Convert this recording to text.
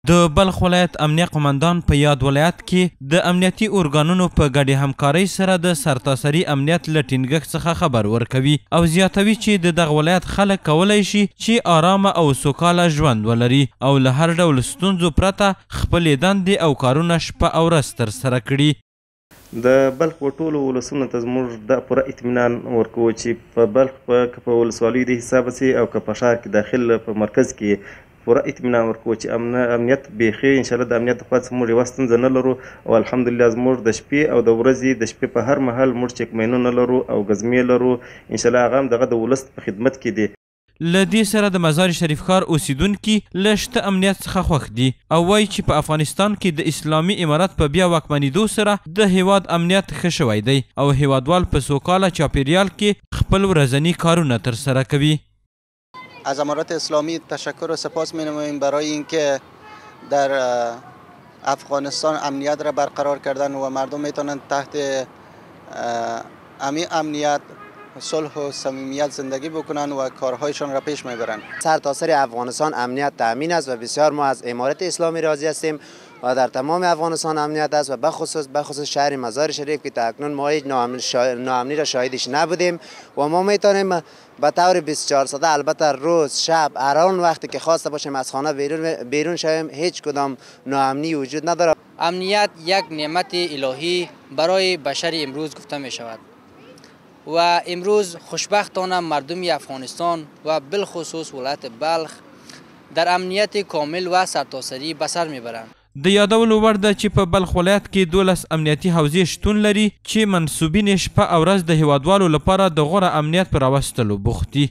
د بلخ ولایت امنیه قمندان په یاد ولایت کې د امنیتي ارګانونو په ګډې همکارۍ سره د سرتاسري امنیت له ټینګښت څخه خبر ورکوي او زیاتوي چې د دغه ولایت خلک کولی شي چې آرامه او سوکاله ژوند ولري او له هر ډول ستونزو پرته خپلې دندې او کارونه شپه او ورځ ترسره کړي. د بلخ په ټولو ولسونو ته زموږ دا پوره اطمینان ورکوو چې په بلخ په ولسوالیو د حسابه سي او که په ښار کې داخل په مرکز کې پوره اطمینان ورکوو چې امنیت بیخي انشاءالله د امنیت د خوا څخه موږ یوه ستونزه نه لرو او الحمدلله زموږ د شپې او د ورځې د شپې په هر مهال موږ چکمینونه لرو او ګزمې لرو انشاءالله هغه هم دغه د ولس په خدمت کې دي. له دې سره د مزار شریف ښار اوسیدونکي له شته امنیت څخه خوښ دي او وایي چې په افغانستان کې د اسلامي امارت په بیا واکمنېدو سره د هیواد امنیت ښه شوی دی او هیوادوال په سوکاله چاپیریال کې خپل ورځني کارونه ترسره کوي. از امارت اسلامی تشکر و سپاس می‌نماییم برای اینکه در افغانستان امنیت را برقرار کردن و مردم میتونن تحت امنیت صلح و صمیمیت زندگی بکنن و کارهایشان را پیش میبرن. سرتاسر افغانستان امنیت تأمین است و بسیار ما از امارت اسلامی راضی هستیم و در تمام افغانستان امنیت است و بخصوص شهر مزار شریف که تاکنون ما هیچ ناامنی را شاهدش نبودیم و ما میتونیم به طور 24 ساعته البته روز شب هر آن وقتی که خواسته باشیم از خانه بیرون شویم هیچ کدام ناامنی وجود نداره. امنیت یک نعمت الهی برای بشر امروز گفته می شود و امروز خوشبختانه مردم افغانستان و بالخصوص ولایت بلخ در امنیت کامل و سرتاسری به سر میبرند. د یادولو وړ ده چې په بلخ ولایت کې 12 امنیتي حوزې شتون لري چې منصوبین شپه او ورځ د هیوادوالو لپاره د غوره امنیت په راوستلو بوخت دي.